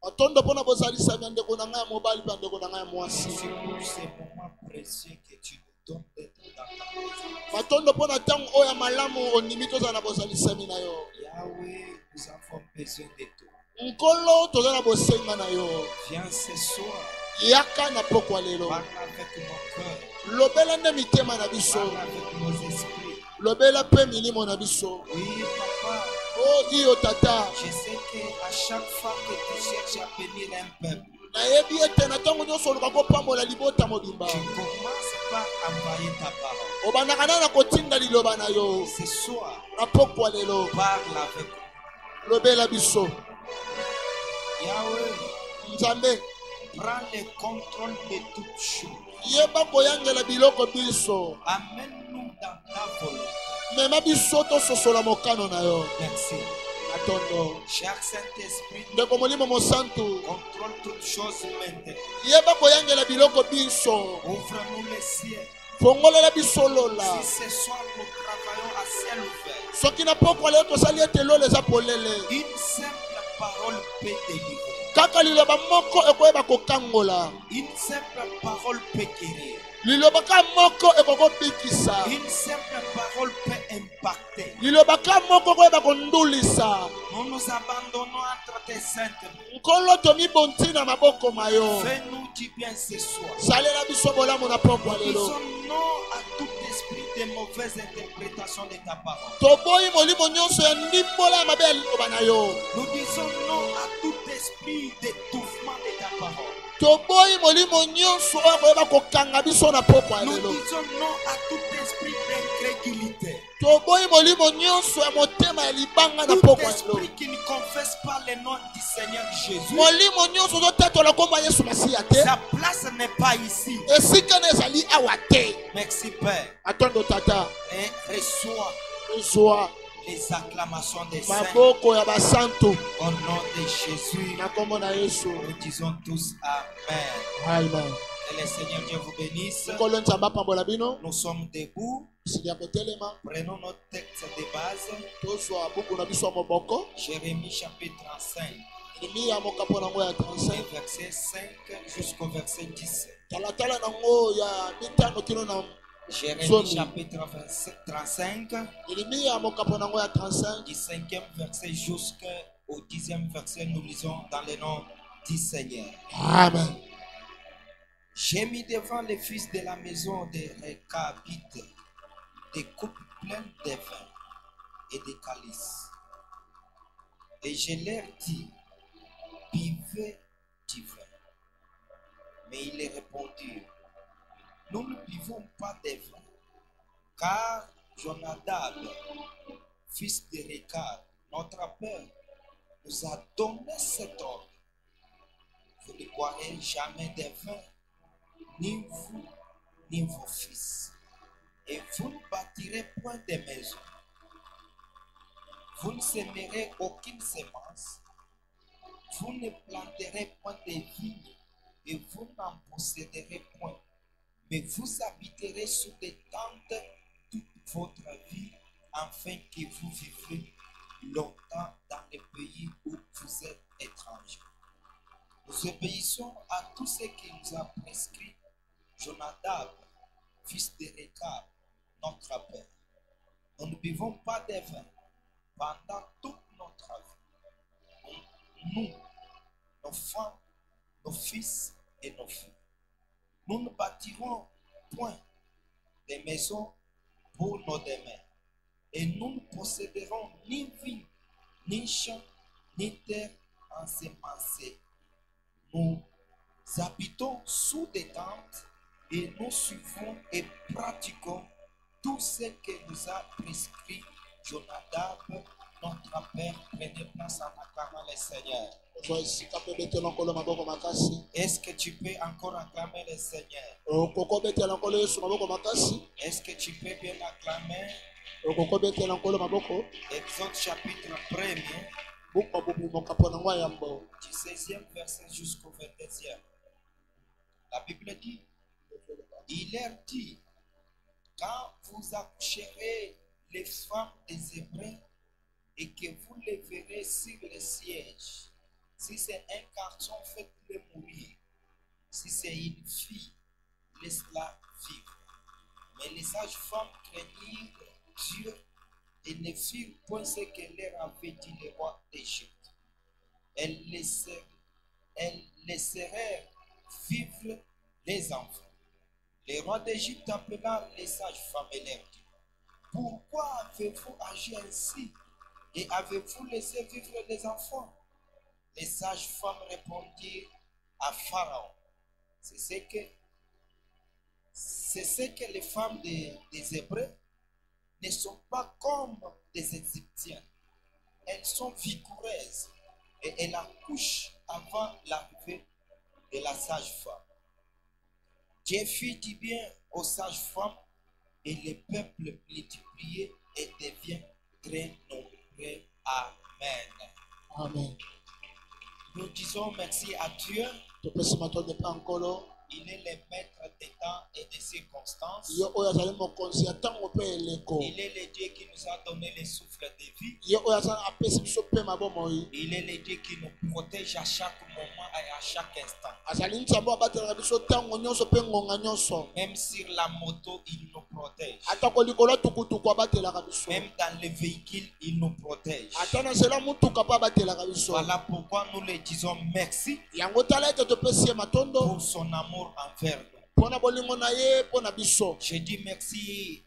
Atondo pona bozalisa bandeko na ngai ya mobali pe bandeko na ngai ya mwasi. Merci pour ces moments précieux que tu nous donnes d'être dans ta présence. Atondo pona tango oya malamu onimi tozala na bozalisami na yo. Yahweh, nous avons besoin de toi. Nkolo tozala na bosenga na yo. Viens ce soir. Yaka na pokwa lelo. Parle avec nos cœurs. Lobela nde mitema na biso. Parle avec nos esprits. Lobela pe milimo na biso. Oui, papa. Oh iyo tata. Je sais qu'à chaque fois que tu cherches à bénir un peuple, nayebi ete na ntango nyonso oluka kopambola libota mobimba. tu commences par envoyer ta parole. Obandaka na kotinda liloba na yo. Ce soir, na pokwa lelo. parle avec nous. Lobela biso. Yahweh, Nzambe, prends le contrôle de toutes choses. yeba koyangela biloko biso. Amène-nous dans ta volonté. Mema biso tososola mokano na yo. Merci. Atondo. Cher Saint-Esprit, ndeko molimo mosantu. contrôle toutes choses maintenant. Yeba koyangela biloko biso. Ouvre-nous les cieux. Fongolela biso lola. Si ce soir nous travaillons à ciel ouvert, soki na pokwa lelo tosali ete lola eza polele. une simple parole peut délivrer. Kaka liloba moko ekoyeba kokangola. Une simple parole peut guérir. Liloba ka moko ekokobikisa. Une simple parole peut impacter. Liloba ka moko ekoyeba kondulisa. Nous nous abandonnons entre tes saintes mains. Nkolo tomibonti na maboko mayo. Fais-nous du bien ce soir. salela biso bolamu na pokwa lelo. Disons non à tout esprit de mauvaise interprétation de ta parole. toboyi molimo nyonso ya ndimbola ya mabe ya liloba na yo. Nous disons non à tout esprit d'étouffement de ta parole. toboyi molimo nyonso oyo koyeba kokanga biso na pokwa Nous lelo. disons non à tout esprit d'incrédulité. toboyi molimo nyonso ya motema ya libanga na Tout pokwa lelo. esprit qui ne confesse pas le nom du Seigneur Jésus, molimo nyonso ozotatola komba yesu masiya te. sa place n'est pas ici. esika na ezali awa te. Merci Père. atondo tata. Et reçois ezwa les acclamations des saints. maboko ya basantu Au nom de Jésus, na kombo na yesu. nous disons tous Amen. amen. Que le Seigneur Dieu vous bénisse. nkolo nzambe apambola bino. Nous sommes debout. sili ya kotelema. Prenons notre texte de base. tozwa buku na biso ya moboko. Jérémie chapitre 35, Yeremia mokapo nango ya 35. verset 5 jusqu'au verset 10. talatala nango ya mitano kino na Jérémie Zombie. chapitre 35, Yeremia mokapo nango ya 35. du 5e verset jusqu'au 10e verset, nous lisons dans le nom du Seigneur. Amen. J'ai mis devant les fils de la maison des Récabites des coupes pleines de vin et de calices. Et je leur dis, buvez du vin. Mais ils répondirent, nous ne buvons pas de vin, car Jonadab, fils de Récab, notre père, nous a donné cet ordre. Vous ne boirez jamais de vin, ni vous, ni vos fils. Et vous ne bâtirez point de maison. Vous ne sèmerez aucune semence. Vous ne planterez point de vignes. Et vous n'en posséderez point. Mais vous habiterez sous des tentes toute votre vie, afin que vous vivrez longtemps dans le pays où vous êtes étrangers. Nous obéissons à tout ce qu'il nous a prescrit Jonadab, fils de Récab, notre père. Nous ne buvons pas de vin pendant toute notre vie. Nous, nos femmes, nos fils et nos filles. Nous ne bâtirons point de maisons pour nos demeures. Et nous ne posséderons ni vigne, ni champs, ni terre ensemencée. Nous habitons sous des tentes et nous suivons et pratiquons tout ce que nous a prescrit Jonadab, notre père. Prenez place en acclamant le Seigneur. Est-ce que tu peux encore acclamer le Seigneur? Est-ce que tu peux bien acclamer? Exode chapitre 1er, du 16e verset jusqu'au 22e. La Bible dit, il leur dit, quand vous accoucherez les femmes des Hébreux et que vous les verrez sur le siège, Si c'est un garçon, faites-le mourir. Si c'est une fille, laisse-la vivre. Mais les sages-femmes craignirent Dieu et ne firent point ce que leur avait dit le roi d'Égypte. Elles laissèrent vivre les enfants. Le roi d'Égypte appela les sages-femmes et leur dit: pourquoi avez-vous agi ainsi et avez-vous laissé vivre les enfants? Les sages-femmes répondirent à Pharaon: c'est ce que les femmes des Hébreux ne sont pas comme des Égyptiennes. Elles sont vigoureuses et elles accouchent avant l'arrivée de la sage-femme. Dieu fit du bien aux sages-femmes et le peuple multiplié et devient très nombreux. Amen. Amen. Nous disons merci à Dieu. Topesi matondo pa nkolo. Il est le maître des temps et des circonstances. Yo oyo azali mokonzi ya ntango mpe eleko. Il est le Dieu qui nous a donné le souffle de vie. Yo oyo azali apesi biso pema bomoi. Il est le Dieu qui nous protège à chaque moment et à chaque instant. Azali nzambe abatelaka biso ntango nyonso mpe ngonga nyonso. Même sur la moto, il nous protège. Ata ko likolo tukutuku abatelaka biso. Même dans le véhicule, il nous protège. Ata na nzela mutuka mpe abatelaka biso. Voilà pourquoi nous le disons merci Yango tala ete topesi ye matondo. pour son amour envers nous. Pona bolingo na ye pona biso. Je dis merci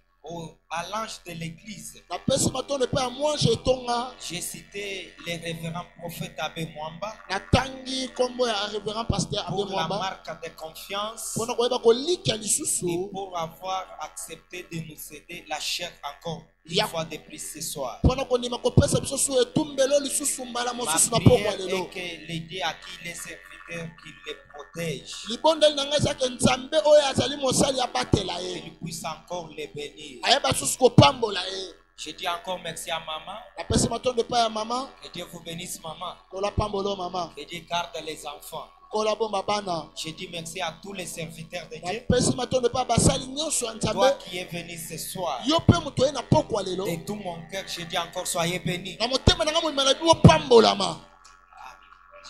à l'ange de l'église. Napesi matondo mpe ya mwange etonga. J'ai cité le révérend prophète Abbé Mwamba Natangi kombo ya révérend pasteur Abbé pour la Mwamba. marque de confiance Pona koyeba kolika et lisusu. pour avoir accepté de nous céder la chair encore une Ya. fois de plus ce soir. Pona konima kopesa biso su etumbelo lisusu mbala Ma mosusu na poko prière lelo. est que les dieux à qui les serviteurs qui les protègent, Libondeli na ngai ezaki nzambe oyo azali mosali abatela ye. qu'il puisse encore les bénir. Ayeba susu kopambola ye. Je dis encore merci à maman. Napesi matondo epai ya mama. Que Dieu vous bénisse, maman. Kola pambolo mama. Que Dieu garde les enfants. Kola bomba bana. Je dis merci à tous les serviteurs de Dieu. Napesi matondo epai ya basali nyonso ya Toi nzambe. qui es venu ce soir, Yo mpe moto ye na pokwa lelo. de tout mon cœur, je dis encore soyez bénis. Na motema na ngai molima na bibo pambolama.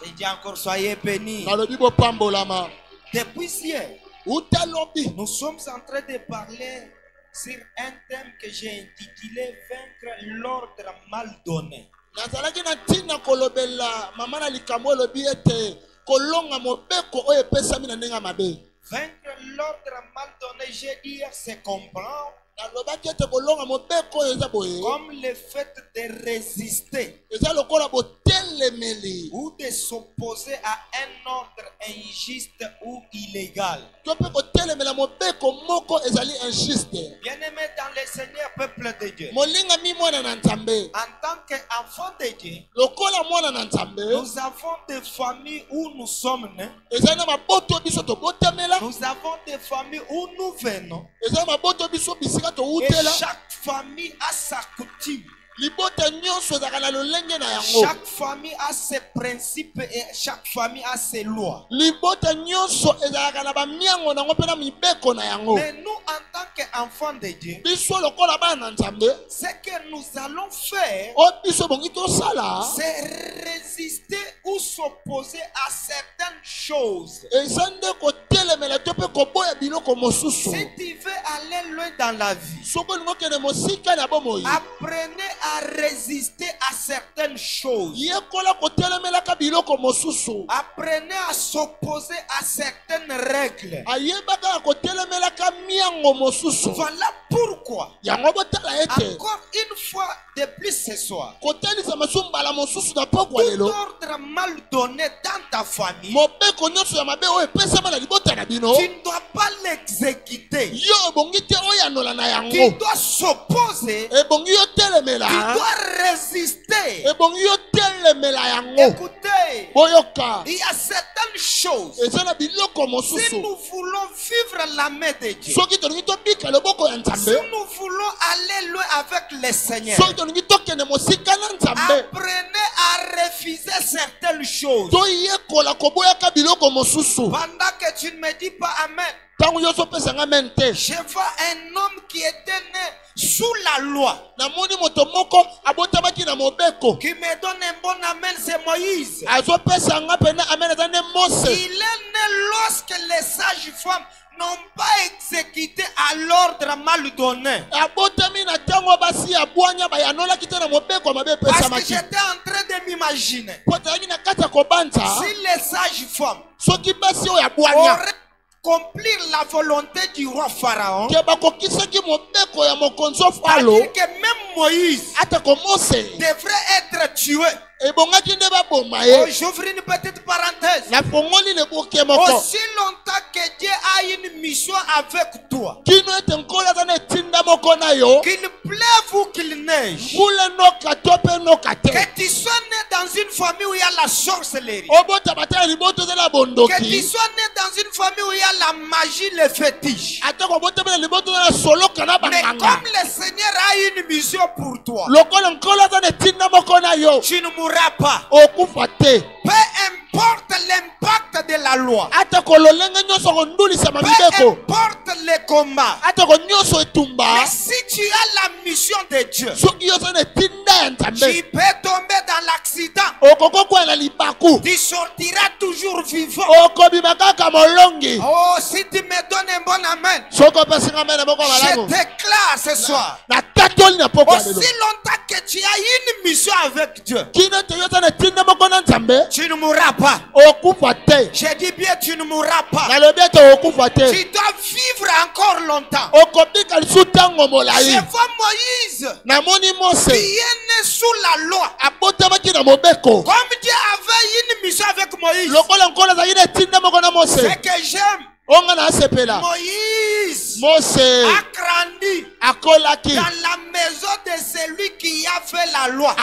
Je dis encore soyez bénis. Nalobi bopambolama. Depuis hier, Uta lobi. nous sommes en train de parler sur un thème que j'ai intitulé Vaincre l'ordre mal donné. Nazalaki na ntina kolobela mama na likambo elobi ete kolonga mobeko oyo epesami na ndenge ya mabe. Vaincre l'ordre mal donné, j'ai dit hier, c'est comprendre Nalobaki ete kolonga mobeko oyo eza boye. comme le fait de résister Eza lokola botelemeli. ou de s'opposer à un ordre injuste ou illégal. To mpe kotelemela mobeko moko ezali injuste. Bien-aimé dans le Seigneur, peuple de Dieu, Molingami mwana na nzambe. en tant qu'enfant de Dieu, Lokola mwana na nzambe. nous avons des familles où nous sommes nés. Eza na maboto biso tobotamela. Nous avons des familles où nous venons. Eza na maboto biso bisika Et toutela. chaque famille a sa coutume. Libota nyonso ezalaka na lolenge na yango. Chaque famille a ses principes et chaque famille a ses lois. Libota nyonso ezalaka na bamiango nango mpe na mibeko na yango. Mais nous, en tant qu'enfants de Dieu, Biso lokola bana na nzambe. ce que nous allons faire, O biso bongi tosala. c'est résister ou s'opposer à certaines choses. Eza nde kotelemela to mpe koboya biloko mosusu. Si tu veux aller loin dans la vie, Soko lingo kende mosika na bomoi. apprenez à résister à certaines choses. Yekola kotelemelaka biloko mosusu. Apprenez à s'opposer à certaines règles. Ayebaka kotelemelaka miango mosusu. Voilà pourquoi, Yango botala ete. encore une fois de plus ce soir, Kotelisa masumbala mosusu na pokwa tout lelo. ordre mal donné dans ta famille, Mobeko nyonso ya mabe oyo epesama na libota na bino. tu ne dois pas l'exécuter. Yo ebongi te oyanola na Tu yango. dois s'opposer. Ebongi yo Tu telemela. dois résister. Ebongi yo telemela yango. Écoutez, Boyoka. il y a certaines choses. Eza na biloko Si mosusu. nous voulons vivre la main de Dieu, Soki tolingi tobika loboko ya si nzambe. nous voulons aller loin avec le Seigneur, Soki tolingi tokende mosika na nzambe. apprenez à refuser certaines choses. toyekola koboyaka biloko mosusu Pendant que tu ne me dis pas Amen, ntango nyonso opesanga amen te je vois un homme qui était né sous la loi. namoni moto moko abotamaki na mobeko Qui me donne un bon Amen, c'est Moïse. azopesanga pena amen eza nde mose Il est né lorsque les sages femmes n'ont pas exécuté à l'ordre mal donné. abotami na ntango basi ya bwanya bayanolaki te na mobeko mabe Parce que epesamaki j'étais en train de m'imaginer. po tozalaki na kati ya kobanza Si les sages femmes soki basi oyo ya bwanya auraient accompli la volonté du roi Pharaon, ke bakokisaki mobeko ya mokonzi falo c'est-à-dire que même Moïse atako mose devrait être tué. ebongaki nde baboma Oh, ye j'ouvre une petite parenthèse. nafongoli leboke moko Aussi longtemps que Dieu a une mission avec toi, kino ete nkolo aza na etinda moko na yo qu'il pleuve ou qu'il neige, mbula noka to mpe noka te que tu sois né dans une famille où il y a la sorcellerie, obota bata ya liboto ezala que tu bondoki sois né dans une famille où il y a la magie, le fétiche. atako obota mpe na liboto ezala soloka na Mais banganga comme le Seigneur a une mission pour toi, lokola nkolo aza na etinda moko na yo tu ne mourras pas. okufa te Peu importe l'impact de la loi, atako lolenge nyonso kondulisama peu mibeko importe les combats, atako nyonso etumba mais si tu as la mission de Dieu, soki yo oza na etinda ya nzambe tu peux tomber dans l'accident. okokokwela na libaku Tu sortiras toujours vivant. okobima kaka molongi Oh, si tu me donnes un bon amen, soki opesinga mene moko je malamu déclare ce soir, na tatoli na poko ya aussi lelo longtemps que tu as une mission avec Dieu, kino te yo oza na etinda moko na nzambe tu ne mourras pas. okufa te Je dis bien, tu ne mourras pas. nalobi ete okufa te Tu dois vivre encore longtemps. okobika lisu ntango Je molai vois Moïse namoni mose qui est né sous la loi. abotamaki na mobeko Comme Dieu avait une mission avec Moïse, lokola nkolo azalaki na etinda moko na mose ce que j'aime, onga na asepela Moïse mose a grandi akolaki dans la maison de celui qui a fait la loi.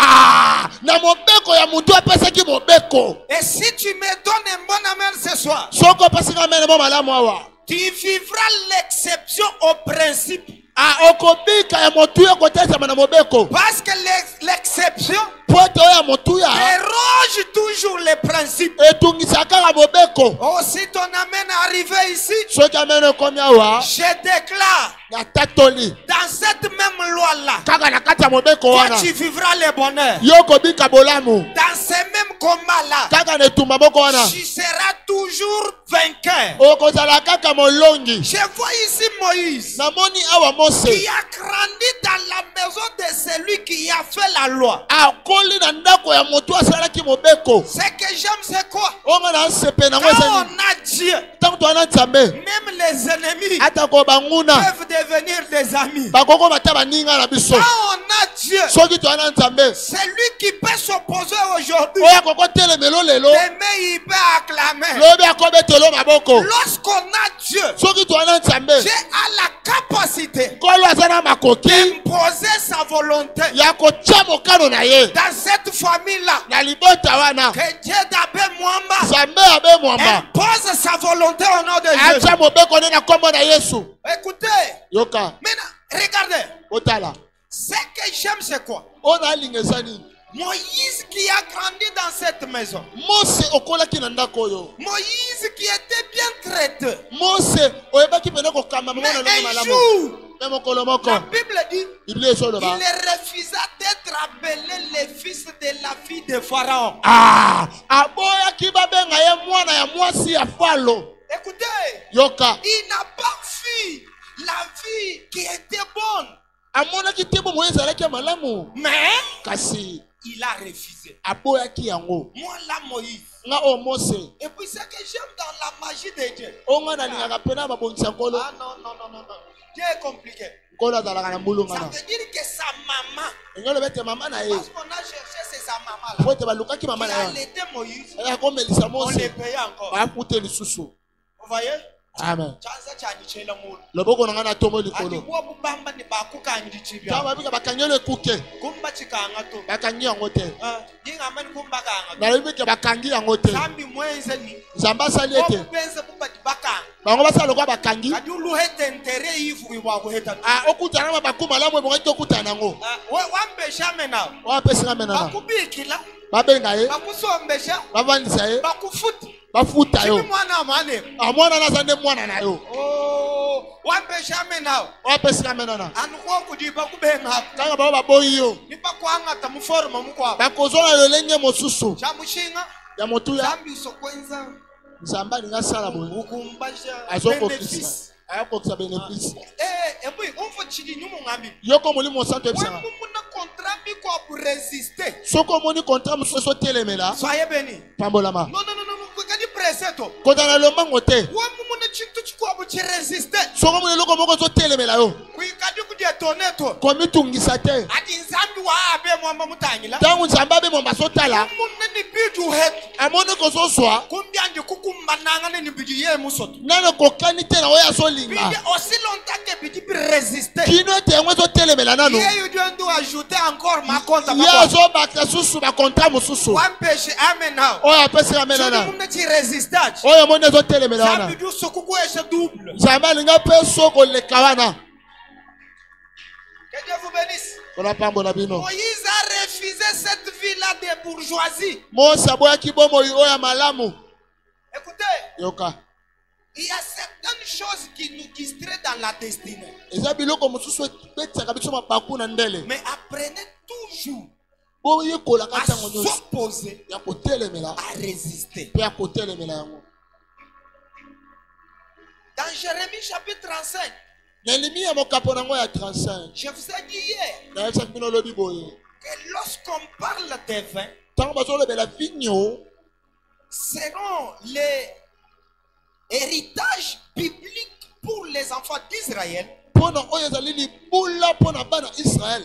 na mobeko ya motu apesaki mobeko Et si tu me donnes un bon amen ce soir, soki opesika mene mo malamu awa tu vivras l'exception au principe. okobika ya motuya kotesama na mobeko Parce que l'exception po ete oyo ya motuya déroge toujours les principes. etungisa kaka mobeko Oh, si ton amen est arrivé ici, soki amene ekomi awa je déclare, na tatoli dans cette même loi-là, kaka na kati ya mobeko toi wana tu vivras le bonheur. yo okobika bolamu Dans ces mêmes combats-là, kaka na etumba moko wana tu seras toujours vainqueur. okozala kaka molongi Je vois ici Moïse namoni awa mose qui a grandi dans la maison de celui qui a fait la loi. akoli na ndako ya motu asalaki mobeko Ce que j'aime, c'est quoi? onga na nsepe nango Quand ezali on a Dieu, ntango towana nzambe même les ennemis atako banguna peuvent devenir des amis. bakoko bata baninga na biso Quand on a Dieu, soki towana nzambe c'est lui qui peut s'opposer aujourd'hui. oyo akokotelemelo lelo Demain, il peut acclamer. lobi akobetelo maboko Lorsqu'on a Dieu, soki towana nzambe Dieu a la capacité nkolo aza na makoki d'imposer sa volonté ya kotia mokano na ye dans cette famille-là. na libota wana Que Dieu d'Abel Mwamba nzambe abe mwamba impose sa volonté au nom de Jésus. atia mobeko nde na nkombo na yesu Écoutez, yoka maintenant, regardez. otala Ce que j'aime, c'est quoi? oyo na alinga eza nini Moïse qui a grandi dans cette maison. mose okolaki na ndako oyo Moïse qui était bien traité. mose oyebaki pene kokamba Mais mama na longi un malamu jour, me mokolo moko la Bible dit, biblia ezoloba il refusa d'être appelé le fils de la fille de Pharaon. aboyaki babenga ye mwana ya mwasi ya falo Écoutez, yoka il n'a pas vu la vie qui était bonne, amonaki te bomo ezalaki ya malamu mais kasi il a refusé. aboyaki yango Moi, là, Moïse. nga oyo mose Et puis, ce que j'aime dans la magie de Dieu. oyo nga nalingaka pena babongisa nkolo Ah non, non, non, non, non. Dieu est compliqué. nkolo azalaka na mbulunga Ça na veut dire que sa maman, engelo bete mama na ye parce qu'on a cherché, c'est sa maman là, po ete balukaki mama qui na a ye allaité Moïse, akomelisa on mose les payait encore. baafute lisusu Vous voyez? Amen. Chanza chanichela mulu. Loboko nanga na tombo Ati likolo. wo bubamba ni bakukandi chibya. Kama bika bakanyele kuke. Kumba chikanga to. Bakangi yango te. Dinga mani kumba kanga. Na bika bakangi yango te. Sambi mwenze ni. Zamba sali ete. Benze buba dibaka. Bango basala kwa bakangi. Kadi ulu hete ntere ifu iwa ko heta. Okutana na bakuma lamwe bonga tokutana ngo. Wambesha mena. Wapesa mena na. Bakubikila. Babenga ye. Bakusombesha. Bavandisa ye. Bakufuta. Bafuta yo. Mwana mane. Mwana na zande mwana na yo. Wambesha mena. Wapesa mena na. Anu kwa kujiba kubenga. Kanga baba boyi yo. Nipa kwanga ta muforma mukwa. Bakozola lolenge mosusu. Chamushinga. Ya motu ya. Zambi usokwenza. Nzamba ninga sala boyi. Ukumbaja. Azoko kisa. Ayako kisa benefice. Ebi umfo chidi nyumu ngambi. Yoko mulimo santo ebisanga. Wemuna contrat bi kwa pour résister. Soko moni contrat musoso telemela. Soyez béni. Pambolama. Non. Kadi preseto. Kotana lomba ngote. Wemuna chintu chikwa bu résister. Soko moni loko moko so telemela yo. Kadi ku detone to. Komi tungisa te. Ati nzambi wa abe mwamba mutangila. Tangu nzamba be mwamba so tala. Muna ni bidu het. Amoni ko so swa. Kumbi andi kukumba nanga ni bidu ye musoto. Nana kokani te na oya so linga. Bidi aussi longtemps que bidi résister. Kino te ngwe so telemela nano. Ye doit ajouter encore ma compte. Ya so ba susu ba contrat mususu. Wampeshi amen now. Oya pesa amena na. Muna ti resistance. Oya moni so telemela na. Zambi du sokuko esha double. Zamba linga pe soko le kawana. Que Dieu vous bénisse. Kona pambo na bino. Moïse a refusé cette vie-là de bourgeoisie. Mosa boya kibomo oya malamu. Écoutez, Yoka. il y a certaines choses qui nous distraient dans la destinée. Eza biloko mususu betaka biso mabaku na ndele. Mais apprenez toujours Boye kola à katango nyonso. s'opposer, Ya kotelemela. à résister. Pe ya kotelemela yango. Dans Jérémie chapitre 35, Nelimi ya mokapo nango ya 35. je vous ai dit hier Na yesa bino lobi boye. que lorsqu'on parle des vins, Tango bazolo bela vigno. seront les héritages bibliques pour les enfants d'Israël. Pona oyo ezali libula pona bana Israël.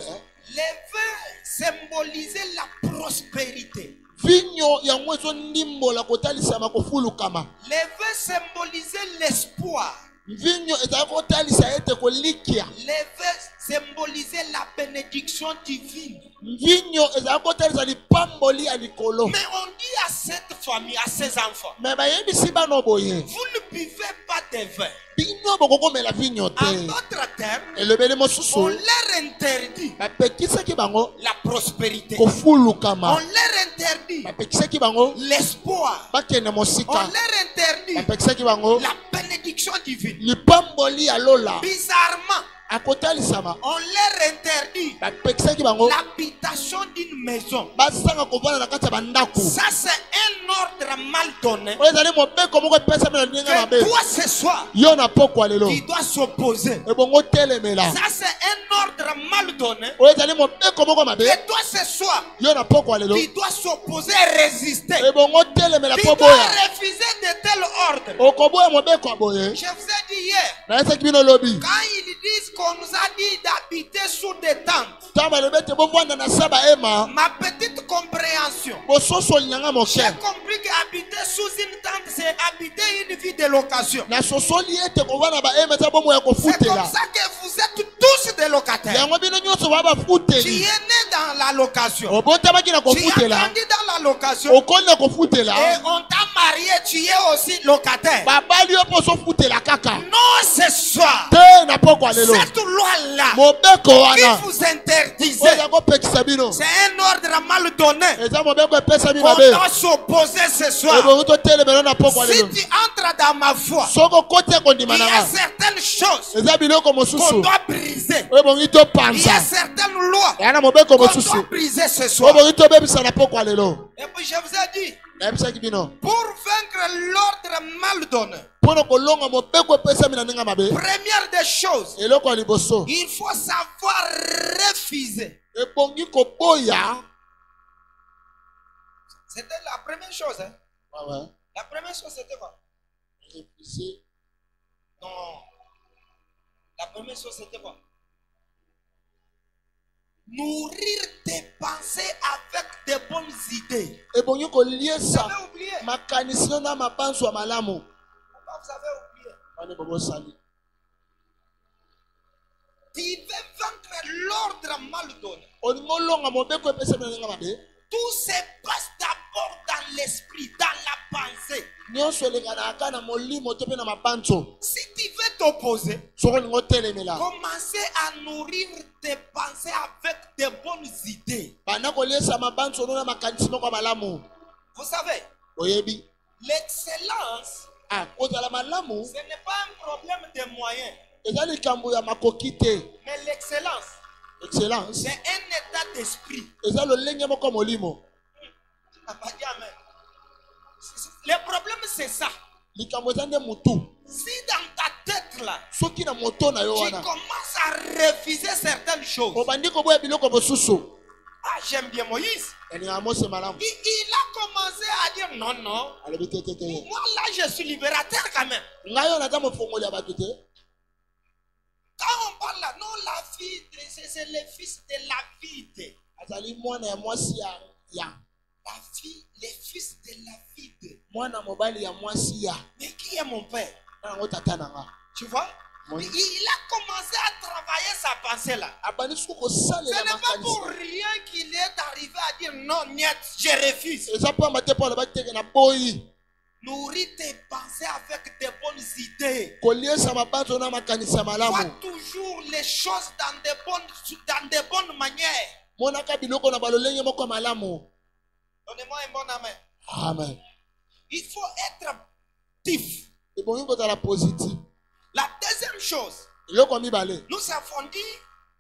Les vins symbolisaient la prospérité. Vigno yango ezo ndimbola kotalisama kofulukama. Les vins symbolisaient l'espoir. Vigno ezali kotalisa ete kolikia. Les vins symbolisaient la bénédiction divine. Vigno ezali kotalisa lipamboli ya likolo. Mais on dit à cette famille, à ces enfants, Me bayebisi bano boye. vous ne buvez pas des vins. Bino bokokomela vigno En te. d'autres termes, Elobeli on mosusu. leur interdit Bapekisaki bango la prospérité. kofulukama. On leur interdit Bapekisaki bango l'espoir. bakende On mosika. leur interdit Bapekisaki bango la bénédiction divine. lipamboli ya lola. Bizarrement, Akotalisama. on leur interdit Bapekisaki bango l'habitation d'une maison. basanga kovanda na kati ya bandako. Ça, c'est un ordre mal donné. Oyo ezali mobeko moko epesami na ndenge Que mabe. toi, ce soir, Yo na pokwa lelo. tu dois s'opposer. Ebongo telemela. Ça, c'est un ordre mal donné. Oyo ezali mobeko moko mabe. Que toi, ce soir, Yo na pokwa lelo. tu dois s'opposer et résister. Ebongo telemela Tu po dois boya. refuser de tels ordres. Okoboya mobeko ya boye. Je vous ai dit hier, Na yesaki bino lobi. quand ils disent qu'on nous a dit d'habiter sous des tentes, Tamba lobe te bovanda na saba ema. ma petite compréhension, Bososo nyanga moke. j'ai compris qu'habiter sous une tente, c'est habiter une vie de location. Na sosoli ete kovanda ba ema za bomo ya C'est comme kofutela. ça que vous êtes tous des locataires. Yango bino nyonso ba Tu bafuteli. es né dans la location. Obotamaki na Tu as kofutela. grandi dans la location. Okoli na kofutela. Et on t'a marié, tu es aussi locataire. Babali yo poso futela kaka. Non, ce soir, Te na pokwa lelo. cette loi-là Mobeko qui wana. vous interdisait, Oyo yakopekisa bino. c'est un ordre mal donné. Eza mobeko epesami On mabe. doit s'opposer ce soir. Ebongo totelemela na pokwa Si lelo. tu entres dans ma foi, Soko kote kondima il y na a nga. certaines choses Eza biloko qu'on mosusu. doit briser. Ebongi Il y topanza. a certaines lois Yana mobeko qu'on doit mosusu. briser ce soir. Obongi tobebisa na pokwa lelo. Et puis je vous ai dit, Nayebisaki bino. pour vaincre l'ordre mal donné, Mpona kolonga mobeko epesami na ndenge mabe. première des choses, Eloko ya liboso. il faut savoir refuser. Ebongi koboya. C'était la première chose. Hein? Ouais, ouais. La première chose, c'était quoi? Réfléchis. Non. La première chose, c'était quoi? Nourrir tes pensées avec de bonnes idées. Ebongi Vous koliesa avez oublié. makanisi na mabanzo ya malamu. Pourquoi vous avez oublié? wana bobo sali. Tu veux vaincre l'ordre mal donné. Oningolonga mobeko epesa mina ninga mabe. Tout se passe d'abord dans l'esprit, dans la pensée. Nyonso elengana aka na molimo to pe na mabanzo. Si tu veux t'opposer, Soko ningo telemela. commencez à nourrir tes pensées avec de bonnes idées. Bana kolesa mabanzo no na makanisi moko malamu. Vous savez, Oyebi. l'excellence, Kozala malamu. ce n'est pas un problème de moyens. Eza likambo ya makoki te. Mais l'excellence, Excellence. c'est un état d'esprit. Eza lolenge moko molimo. Ah, pas dit amen. Le problème, c'est ça. Likambo eza nde mutu. Si dans ta tête là, Soki na moto na yo tu wana. commences à refuser certaines choses. Obandi koboya biloko bosusu. Ah, j'aime bien Moïse. Elinga mose malamu. Il a commencé à dire non, non. Alobi te te te. Moi là, je suis libérateur quand même. Ngayo na damo fongoli ya bato te. Quand on parle là, non, la fille, c'est le fils de la vide. Azali mwana ya mwasi ya. La fille, le fils de la vide. Mwana mobali ya mwasi ya. Mais qui est mon père? Na ngo tata nanga. Tu vois? Oui. Il a commencé à travailler sa pensée là. Abandi suko ko Ce salela n'est pas pour makanisi. rien qu'il est arrivé à dire non, niet, je refuse. Eza pa mate pa ba teke na boyi. Nourris tes pensées avec de bonnes idées. Koliesa mabanzo na makanisi ya Vois malamu. toujours les choses dans de bonnes manières. Monaka biloko na balolenge moko malamu. Donnez-moi un bon amen. Amen. Il faut être actif. Ebongi kozala positif. La deuxième chose, Eloko mibale. nous avons dit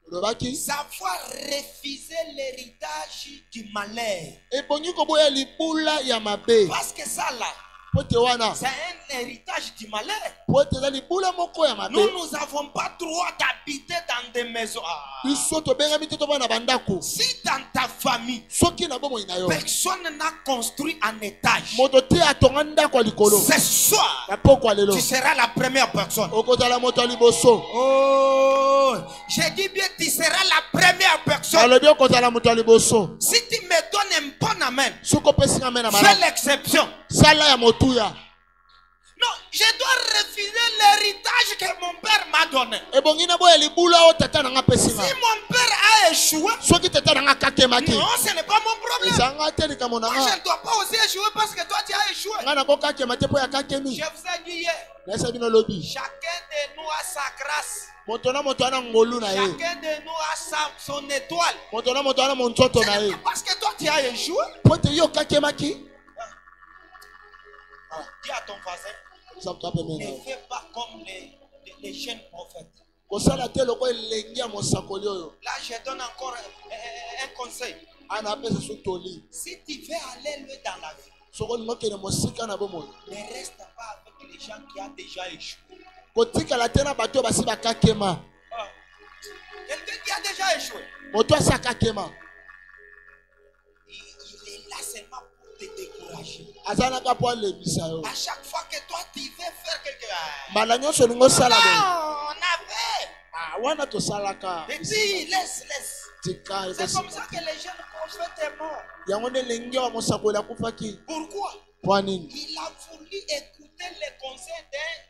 Lobaki. savoir refuser l'héritage du malheur. Ebongi koboya libula ya mabe. Parce que ça là, Pote wana. c'est un héritage du malheur. Pote za libula moko ya mabe. Nous n'avons pas droit d'habiter dans des maisons. Ah. Biso to bengami te to bana bandako. Si dans ta famille, Soki na bomo ina yo. personne n'a construit un étage, Moto te atonga ndako ya likolo. ce soir, Na poko lelo. tu seras la première personne. Okozala moto liboso. Oh, j'ai dit bien, tu seras la première personne. Alobi okozala moto liboso. Si tu me donnes un bon amen, Soko pesinga mena fais malamu. l'exception. Sala ya motuya. Non, je dois refuser l'héritage que mon père m'a donné. Ebongi na boya libula o tata nanga pesinga. Si mon père a échoué, Soki tata nanga kakemaki. non, ce n'est pas mon problème. Ezanga te likambo Moi, je nanga. ne dois pas aussi échouer parce que toi, tu as échoué. Nga na ko kakema te po ya kakemi. Je vous ai dit hier, Nasa bino lobi. chacun de nous a sa grâce. Moto na moto ana ngolu na ye. Chacun de nous a son étoile. Moto na moto ana monzoto Ce na n'est ye. pas parce que toi, tu as échoué. Pote yo kakemaki. Dis à ton voisin, Sa mtape ne mena. fais pas comme les jeunes prophètes. Kosala te loko elengi ya mosakoli oyo. Là, je donne encore un conseil. Ana apesa so toli. Si tu veux aller loin dans la vie, Soko ngokene mosika na bomo. ne reste pas avec les gens qui ont déjà échoué. Kotikala te na bato basi bakakema. Ah. Quelqu'un qui a déjà échoué, Moto asa kakema. il est là seulement pour te décourager. Azanaka po alebisa yo. À chaque fois que toi, tu veux faire quelque chose, Mbala nyonso lingo sala bo. non, on avait. Ah, wana tosalaka. Et dis, laisse. Tika C'est comme ça que les jeunes prophètes est mort. yango nde elengi wa mosakoli akufaki. Pourquoi? Kwa nini? Il a voulu écouter les conseils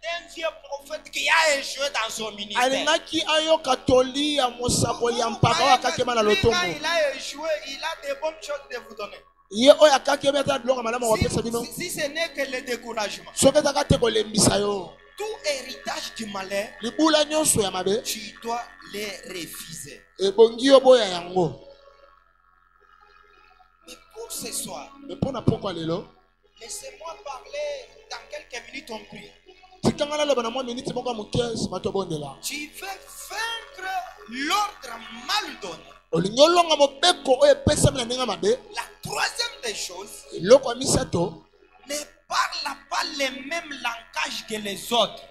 d'un vieux prophète qui a échoué dans son ministère. Alingaki ayoka toli ya mosakoli ya mpaka oyo akakema na Lui, quand lotongo. il a échoué, il a de bonnes choses de vous donner. Ye oyo akakema ata biloko malamu wapesa bino. Si ce n'est que le découragement. Soki ezaka te kolembisa yo. Tout héritage du malheur, Libula nyonso ya mabe. tu dois les refuser. Ebongi yo boya yango. Mais pour ce soir, Me mpona pokwa lelo. laissez-moi parler dans quelques minutes on prie. Tikanga naloba na mwa miniti moko ya moke nsima tobondela. Tu veux vaincre l'ordre mal donné. Olingi olonga mobeko oyo epesami na ndenge mabe. La troisième des choses, Eloko ya misato. ne parle pas le même langage que les autres.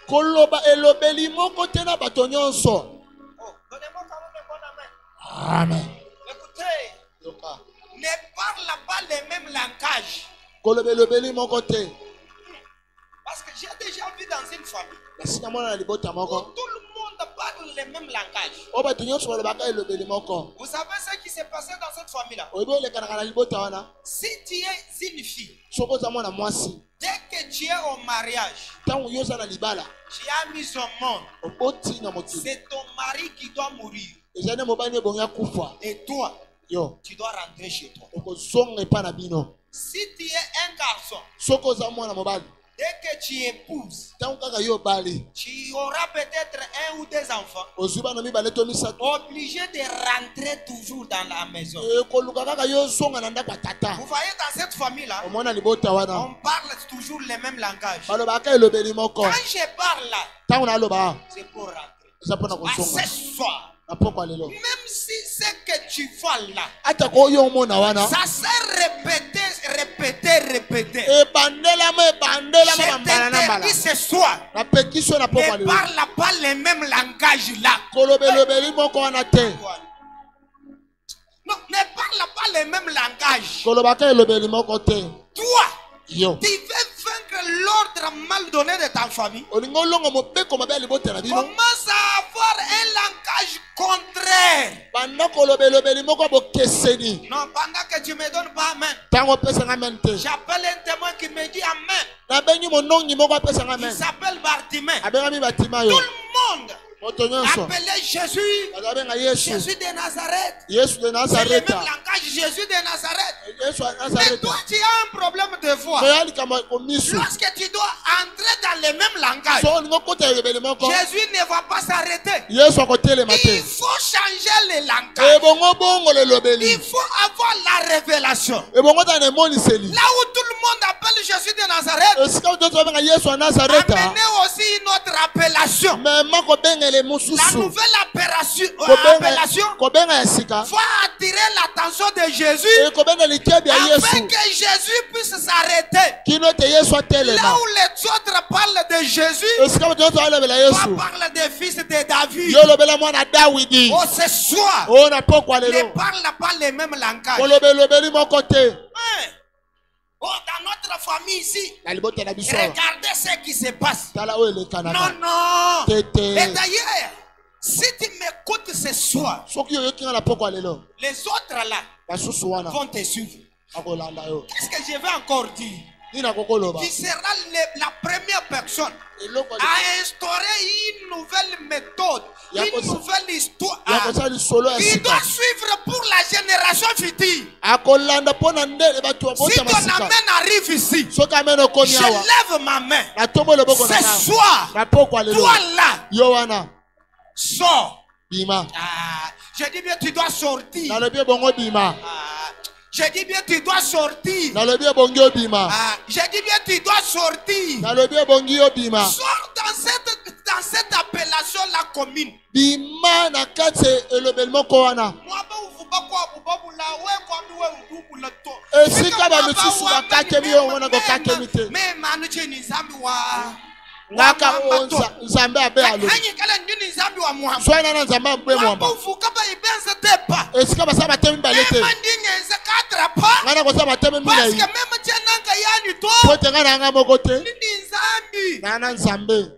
Koloba elobeli moko te na bato nyonso. Oh, donnez-moi quand même un bon amen. Amen. Écoutez, Yoka. ne parle pas le même langage. Koloba elobeli moko te. Parce que j'ai déjà vu dans une famille Nasina mwana na libota où moko. tout le monde parlent le même langage. O bato nyonso balobaka elobeli moko. Vous savez ce qui s'est passé dans cette famille-là? Oyebi olekanaka na libota wana. Si tu es une fille, Soki oza mwana mwasi, dès que tu es au mariage, ntango yo oza na libala, tu as mis au monde, oboti na mokili. c'est ton mari qui doit mourir. Eza nde mobali ebongi akufa. Et toi, Yo, tu dois rentrer chez toi. okozonga epai na bino. Si tu es un garçon, Soki oza mwana mobali, dès que tu épouses, ntango kaka yo obali, tu auras peut-être un ou deux enfants, ozwi bana mibale to misato, obligé de rentrer toujours dans la maison. ekoluka kaka yo ozonga na ndako ya tata. Vous voyez, dans cette famille-là, Omona libota wana, on parle toujours le même langage. balobaka elobeli moko. Quand je parle là, Ntango naloba, c'est pour rentrer. eza mpona À kozonga. ce soir, Na pokwa lelo. même si ce que tu vois là, Ata ko yo omona wana, ça s'est répété. ebandelama ebandelama Je bambala na mbala. te dis ce soir, Napekiso na pokwa ne lelo. parle pas le même langage là. Kolobelobeli moko wana te. Non, ne parle pas le même langage. Kolobaka elobeli moko te. Toi, Yo. tu veux vaincre l'ordre mal donné de ta famille. Olingo longo mobeko mabe ya libota na bino. Commence à avoir un langage contraire. Banda kolobelobeli moko bokeseni. Non, pendant que tu me donnes pas amen, Tango opesanga amen te. j'appelle un témoin qui me dit amen. Nabengi monongi moko apesanga Il amen. s'appelle Bartimée. Abengami batima Tout yo. le monde Moto nyonso. appelait Jésus. Bazabenga Yesu. Jésus de Nazareth. Yesu de C'est le même Nazareth. langage, Jésus de Nazareth. Yesu ya Mais Nazareth. toi, tu as un problème de voix. Moyali kama komisu. Lorsque tu dois entrer dans le même langage, So olingo kota elobeli moko. Jésus ne va pas s'arrêter. Yesu akotelema Il te. faut changer le langage. Ebongo bongo lelobeli. Il faut avoir la révélation. Ebongo ta na emoniseli. Là où tout le monde appelle Jésus de Nazareth, Esika oto babenga Yesu ya Nazareth. amenez aussi une autre appellation. Mais mako bengele La mususu. nouvelle appellation Kobenga ya sika. va attirer l'attention de Jésus Kobenga likebi ya afin Yesu. que Jésus puisse s'arrêter. Kino te Yesu Là atelema. où les autres parlent de Jésus, Esika oto alobela on Yesu. parle des fils de David. Yo lobela mwana Dawidi. Oh, ce soir, O na pokwa ne lelo. parle pas le même langage. Kolobelobeli moko te. Hein? Oh, dans notre famille ici, Na libota na biso. regardez ce qui se passe. Tala o elekana. Non, non. Tete. Et d'ailleurs, si tu m'écoutes ce soir, Soki yo kinga na pokwa lelo. les autres là Basusu wana. vont te suivre. Akolanda yo. Qu'est-ce que je vais encore dire? Nina kokoloba. Tu seras la première personne Eloko à instaurer une nouvelle méthode, une nouvelle histoire ya kosali solo ya qui sika. doit suivre pour la génération future. Akolanda pona ndele bato Si bota ton masika. amène arrive ici, Soki ameno komi je awa. lève ma main. Na tombo loboko na Ce nga. soir, Na pokwa lelo. toi là, Yo wana. sors. Bima. Ah, je dis bien, tu dois sortir. Nalobi bongo bima. Ah, je dis bien, tu dois sortir. Nalobi bongi yo bima. Ah, je dis bien, tu dois sortir. Nalobi bongi yo bima. Sors dans cette appellation-là commune. Bima na kati elobeli moko wana. Esika ba misusu bakakemi yo wana kokakemi te. Ngaka nzambe abe alo. Swana na nzambe abe mwamba. Esika basa batemi balete. Ngana kosa batemi mina yi. Pote ngana nga moko te. Ngana nzambe.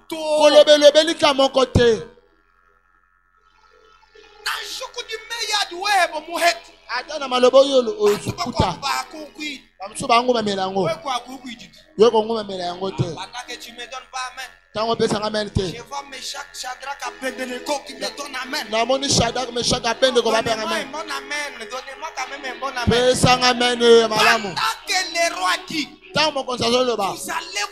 Kolobelobeli ka moko te. Ata na malobo yo ozukuta. Bamusu bangu mamela yango. Yo kongo mamela yango te. Tango pesa ngamen te. Je vois mes Shadrach Abednego qui me donne amen. Namoni Shadrach Meshach Abednego ba benga amen. Donnez-moi un bon amen. Donnez-moi quand même un bon amen. Pesa ngamen malamu. Tant que le roi dit, Tango mokonzi azoloba. vous allez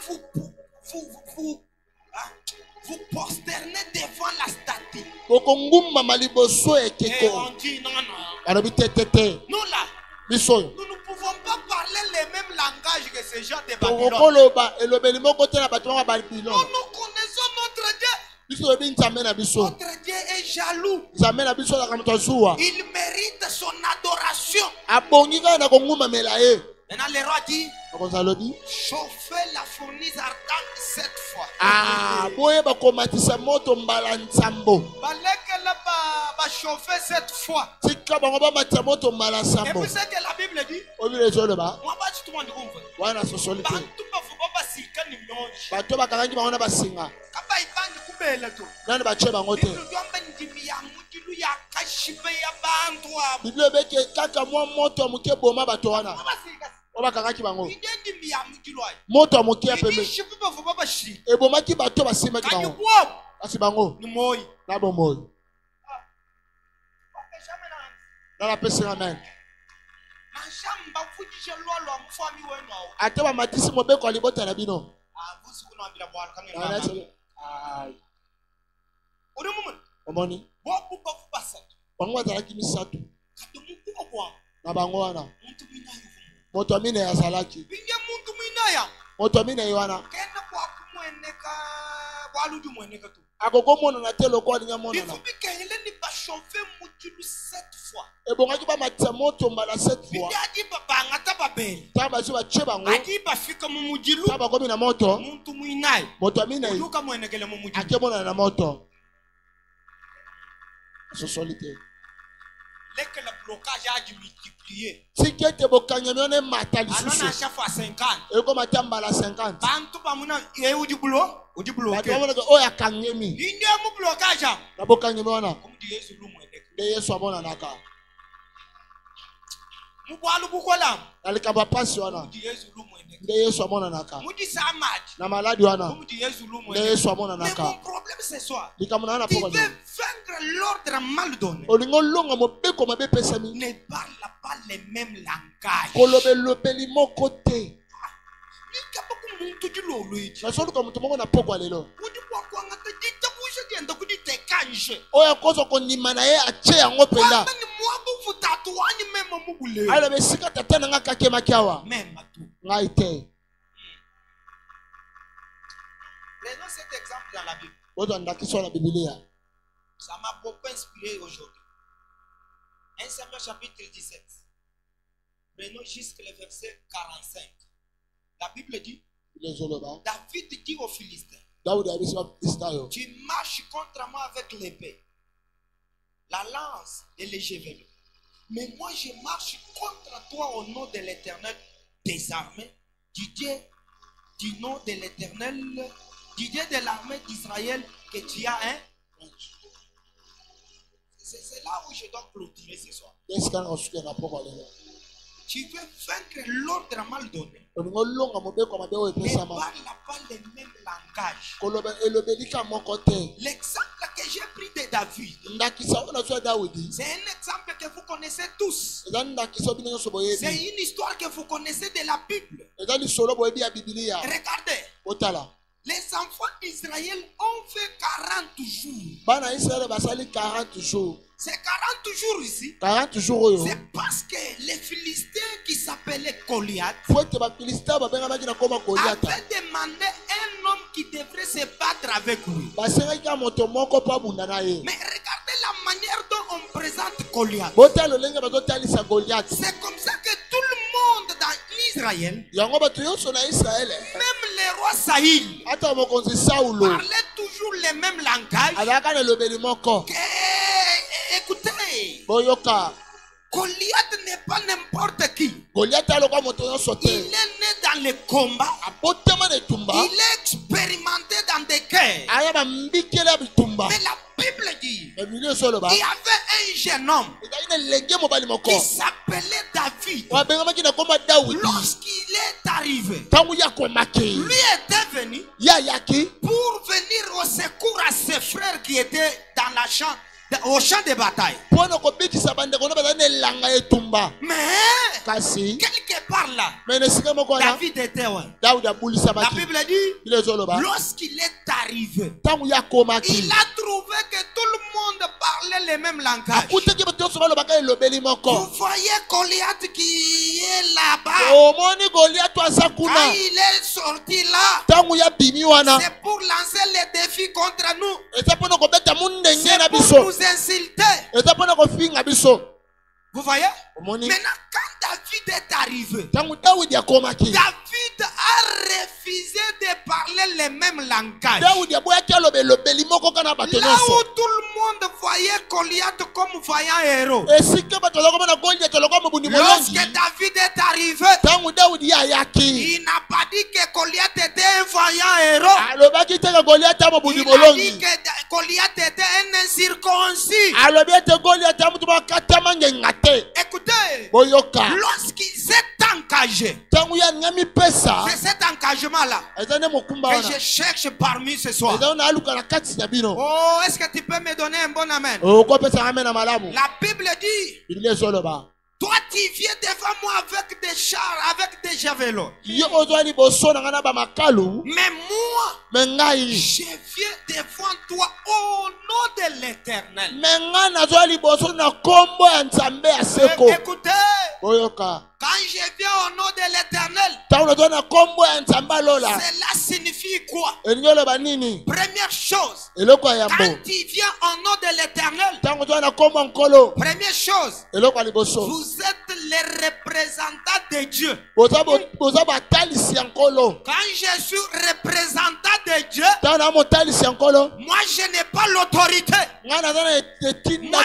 vous posterner devant la statue. Kokonguma maliboso Et ekeko. on dit non, non. Alobi tete. Nous là, Biso. nous ne pouvons pas parler le même langage que ces gens de Babylone. Kokoloba elobeli moko te na bato ba Babylone. Nous connaissons notre Dieu. Biso ebi nzambe na biso. Notre Dieu est jaloux. Nzambe na biso la kamto zuwa. Il mérite son adoration. Abongi kana na konguma mela ye. Maintenant, le roi dit, Mokonzi alobi. chauffez la fournaise ardente 7 fois. Ah, boye bakomatisa moto mbala nsambo. Baleke là va chauffer 7 fois. Tika bango bamatisa moto mbala Et nsambo. puis c'est que la Bible dit, Obile ezoloba. moi pas tout le monde ouvre. Wana sosolite. Bantu bafuba basika ni bato bakangangi bango na basinga nani bache bango te Biblia ebeki kaka mwa moto ya moke boma bato wana oyo bakangaki bango moto ya moke ya pembe ebomaki bato basimbaki bango kasi bango na bomoi nana pesinga amen ate bamatisi mobeko ya libota na bino omoni bango bazalaki misato na bango wana moto ya mine azalaki moto ya mine wana akokomonana te loko alingi amonana ebongaki bamatisa moto mbala 7 fois ntango bazwi batie bango ntango bakomi na moto moto ya minei akemonana na moto asosoli te tiki ete bokangami wana emata lisusu ekoma ta mbala 50 bato bamonaka oyo akangemi na bokangemi wana nde Yesu amonanaka na likambo ya pasi wana nde Yesu amonanaka na maladi wana nde Yesu amonanaka likambo na wana poko olingi olonga mobeko mabe epesami kolobelobeli moko te nasoluka moto moko na poko ya lelo oyo akoza kondima na ye atie yango mpenza aloba esika tata na nga kakemaki awa ngai te ozandakisa na Biblia. Ça m'a beaucoup inspiré aujourd'hui. 1 Samuel chapitre 17. Prenons jusqu'au verset 45. La Bible dit, David dit aux Philistins, tu marches contre moi avec l'épée, la lance et les javelots. Mais moi je marche contre toi au nom de l'Éternel des armées, du Dieu du nom de l'Éternel, du Dieu de l'armée d'Israël que tu as un. C'est là où je dois clôturer ce soir. Tu veux vaincre l'ordre mal donné. Ne parle pas le même langage. L'exemple que j'ai pris de David, c'est un exemple que vous connaissez tous. C'est une histoire que vous connaissez de la Bible. Regardez. Les enfants d'Israël ont fait 40 jours. Ces 40 jours ici, c'est parce que les Philistins qui s'appelaient Goliath avaient demandé un homme qui devrait se battre avec lui. Mais regardez la manière dont on présente Goliath. C'est comme ça que tout le monde dans Israël, même les rois Saïl, parlaient toujours le même langage. Écoutez, Goliath n'est pas n'importe qui. Il est né dans le combat. Il est expérimenté dans des guerres. Mais la Bible dit il y avait un jeune homme qui s'appelait David. Lorsqu'il est arrivé, lui était venu pour venir au secours à ses frères qui étaient dans la champ, au champ de bataille. Mais quelque part là, David était là. La Bible dit, lorsqu'il est arrivé, il a trouvé que tout le monde parlait le même langage. Vous voyez Goliath qui est là-bas. Quand il est sorti là, c'est pour lancer les défis contre nous. C'est pour nous insulter. Vous voyez? Maintenant, quand David est arrivé, David a refusé de parler le même langage. Là où tout le monde voyait Goliath comme voyant héros. Lorsque David est arrivé, Il n'a pas dit que Goliath était un vaillant héros. Il a dit que Goliath était un incirconcis. Écoutez, lorsqu'il s'est engagé, c'est cet engagement-là que je cherche parmi ce soir. Oh, est-ce que tu peux me donner un bon amen? La Bible dit, toi tu viens devant moi avec des chars, avec des javelots. Mais moi, je viens devant toi au nom de l'Éternel. Écoutez, quand je viens au nom de l'Éternel, cela signifie quoi? Première chose, quand tu viens au nom de l'Éternel, première chose, vous êtes les représentants de Dieu. Quand je suis représentant de Dieu, moi je n'ai pas l'autorité, moi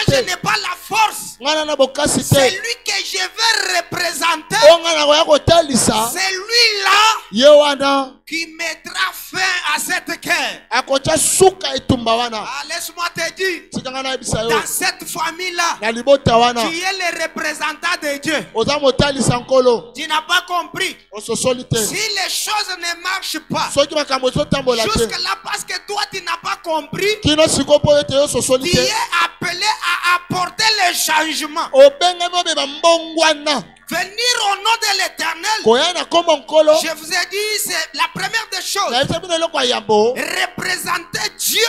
je n'ai pas la force. C'est lui que je vais représenter. C'est lui-là qui mettra fin à cette guerre. Laisse-moi te dire, dans cette famille-là, tu es le représentant de Dieu. Tu n'as pas compris. Si les choses ne marchent pas, jusque-là, parce que toi tu n'as pas compris, tu es appelé à apporter le changement. Venir au nom de l'Éternel, je vous ai dit, c'est la première des choses. Représenter Dieu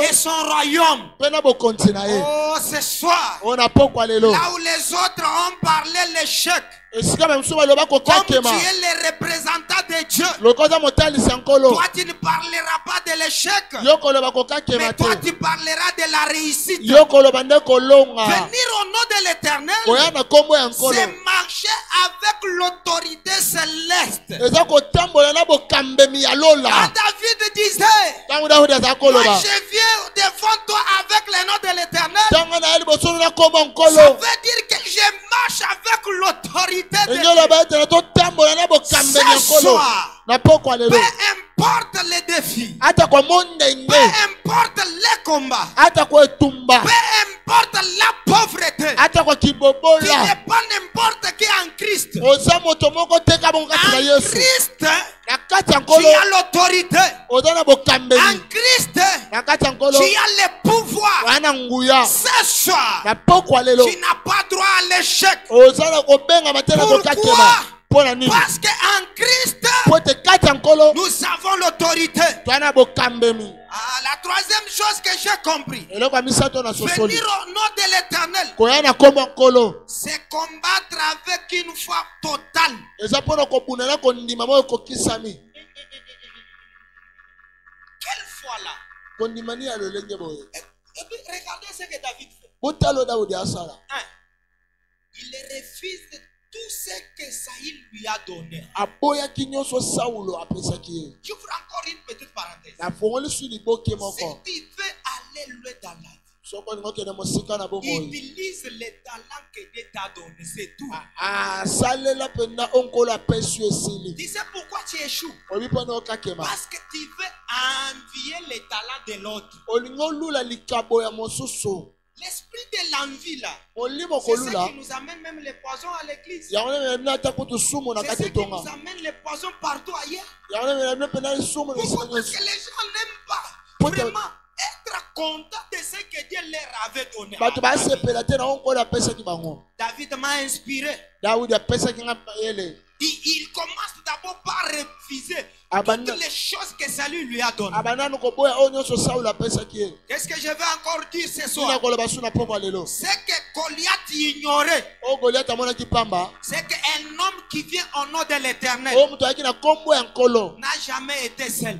et son royaume. Oh, ce soir, là où les autres ont parlé l'échec, comme tu es le représentant de Dieu, toi tu ne parleras pas de l'échec, mais toi tu parleras de la réussite. Venir au nom de l'Éternel, c'est marcher avec l'autorité céleste. David disait, moi je viens devant toi avec le nom de l'Éternel. Ça veut dire que je marche avec l'autorité de Dieu. Ce soir, peu importe les défis, peu importe les combats, peu importe la pauvreté, tu n'es pas n'importe qui en Christ. En Christ, tu as l'autorité. En Christ, tu as le pouvoir. Ce soir, tu n'as pas droit à l'échec. Pourquoi? Parce qu'en Christ, nous avons l'autorité. La troisième chose que j'ai compris, venir au nom de l'Éternel, c'est combattre avec une foi totale. Quelle foi là? Et puis regardez ce que David fait. Il refuse tout ce que Saïl lui a donné. J'ouvre encore une petite parenthèse. Si tu veux aller loin dans la vie, utilise les talents que Dieu t'a donnés, c'est tout. Tu sais pourquoi tu échoues? Parce que tu veux envier les talents de l'autre. L'esprit de l'envie là, c'est ça qui nous amène même les poisons à l'église. C'est ça qui nous amène les poisons partout ailleurs. Pourquoi? Parce que les gens n'aiment pas vraiment être contents de ce que Dieu leur avait donné. David m'a inspiré. Il commence d'abord par refuser toutes les choses que Saül lui a données. Qu'est-ce que je vais encore dire ce soir? C'est que Goliath ignorait. C'est qu'un homme qui vient au nom de l'Éternel n'a jamais été seul.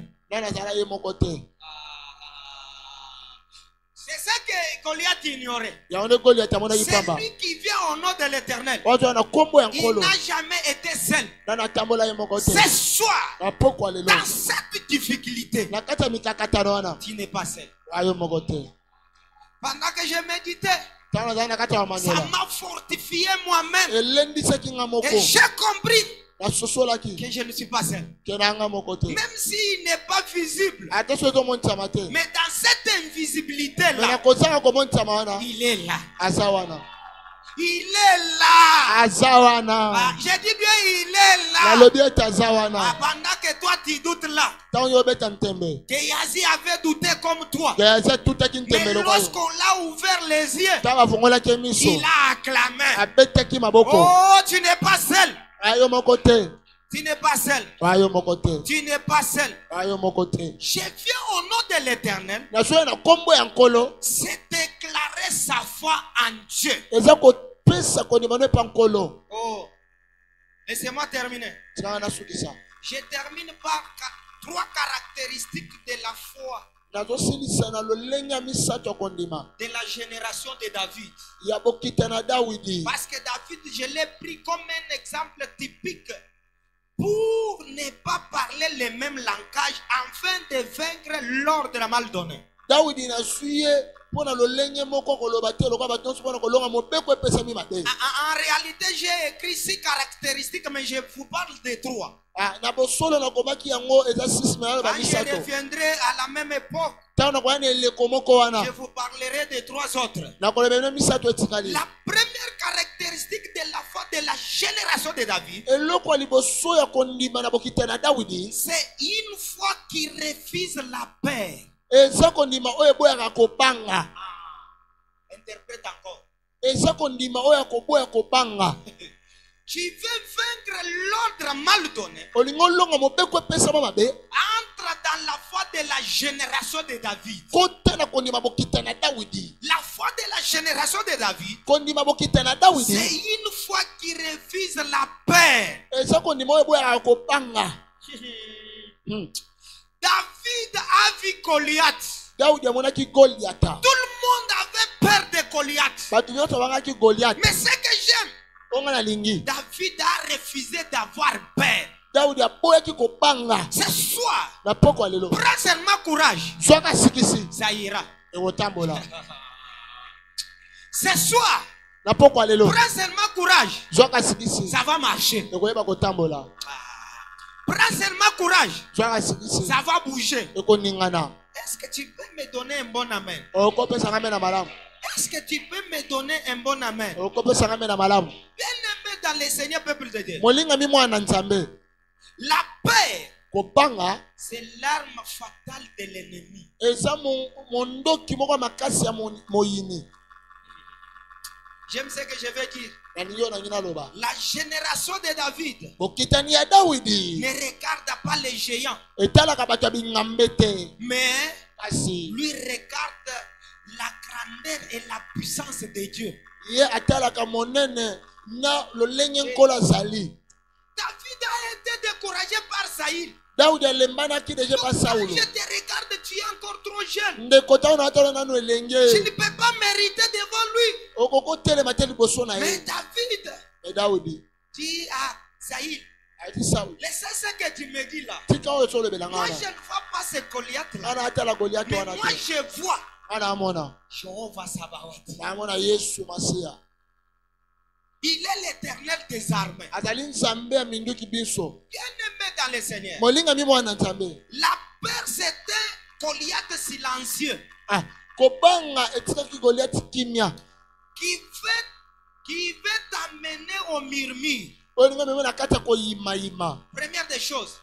C'est ça que Goliath ignorait. C'est lui qui vient au nom de l'Éternel. Il n'a jamais été seul. Ce soir, dans cette difficulté, tu n'es pas seul. Pendant que je méditais, Ça m'a fortifié moi-même. Et j'ai compris que je ne suis pas seul. Même s'il n'est pas visible. Mais dans cette invisibilité-là, il est là. Il est là. J'ai dit bien, il est là. Pendant que toi tu doutes là, que Yazi avait douté comme toi. Mais lorsqu'on l'a ouvert les yeux, il a acclamé. Oh, tu n'es pas seul. Tu n'es pas seul. Tu n'es pas seul. Je viens au nom de l'Éternel. C'est déclarer sa foi en Dieu. Oh, laissez-moi terminer. Je termine par 3 caractéristiques de la foi de la génération de David. Parce que David, je l'ai pris comme un exemple typique pour ne pas parler le même langage afin de vaincre l'ordre mal donné. En réalité, j'ai écrit 6 caractéristiques, mais je vous parle de 3. Quand je reviendrai à la même époque, je vous parlerai de 3 autres. La première caractéristique de la foi de la génération de David, c'est une foi qui refuse la paix. Interprète encore. Tu veux vaincre l'ordre mal donné. Entre dans la foi de la génération de David. La foi de la génération de David, c'est une foi qui refuse la paix. David a vu Goliath. Tout le monde avait peur de Goliath. Mais ce que j'aime, David a refusé d'avoir peur. Ce soir, prends seulement courage. Ça ira. Ce soir, prends seulement courage. Ça va marcher. Prends seulement courage. Ça va bouger. Est-ce que tu peux me donner un bon amen? Est-ce que tu peux me donner un bon amen? Bien-aimé dans le Seigneur, peuple de Dieu. La paix, c'est l'arme fatale de l'ennemi. J'aime ce que je veux dire. La génération de David ne regarde pas les géants, mais lui regarde la grandeur et la puissance de Dieu. David a été découragé par Saïl. Je te regarde, tu es encore trop jeune. Je ne peux pas mériter devant lui. Mais David dit à Saïl, laisse ce que tu me dis là. Moi je ne vois pas ce Goliath là. Mais moi je vois Jéhovah Sabaoth. Il est l'Éternel des armées. Bien-aimé dans le Seigneur. La peur, c'est un Goliath silencieux. Qui veut t'amener au murmure. Première des choses,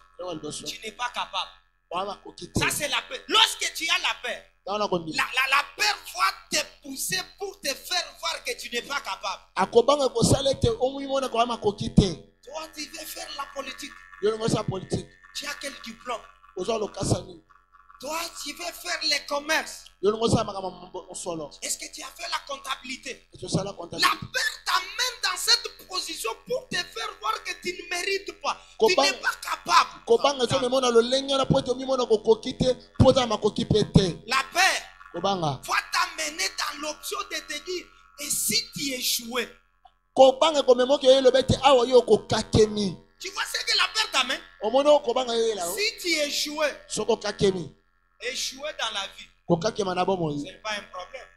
tu n'es pas capable. Ça c'est la peur. Lorsque tu as la peur, la peur va te pousser pour te faire voir que tu n'es pas capable. Toi, tu veux faire la politique. Tu as quel diplôme? Toi, tu veux faire les commerces. Est-ce que tu as fait la comptabilité? La peur t'amène dans cette position pour te faire voir que tu ne mérites pas. Tu n'es pas capable. La peur va t'amener dans l'option de te dire, et si tu échouais? Tu vois ce que la peur t'amène? Si tu échouais, échouer dans la vie, ce n'est pas un problème.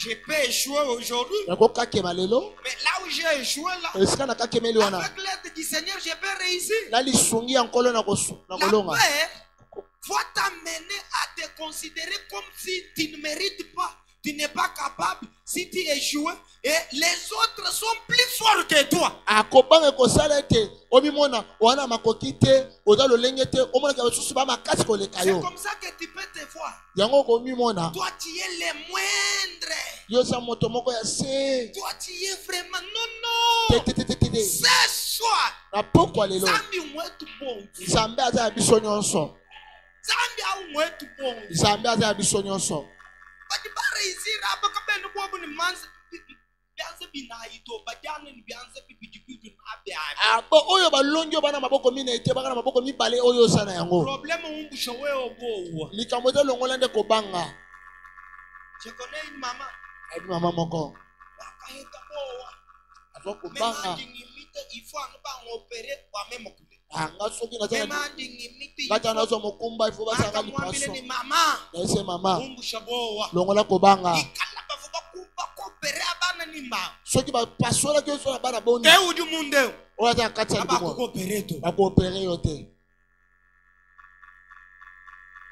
Je peux échouer aujourd'hui. Mais là où j'ai échoué, là, avec l'aide du Seigneur, je peux réussir. La paix va t'amener à te considérer comme si tu ne mérites pas, tu n'es pas capable. Si tu échoues, et les autres sont plus forts que toi. C'est comme ça que tu peux te voir. Toi, tu es le moindre. Toi, tu es vraiment. Non, non. C'est soi. Zambi mwetu bongo. Zambi aza biso nyonso. Je connais une maman. Il faut opérer moi-même. Vous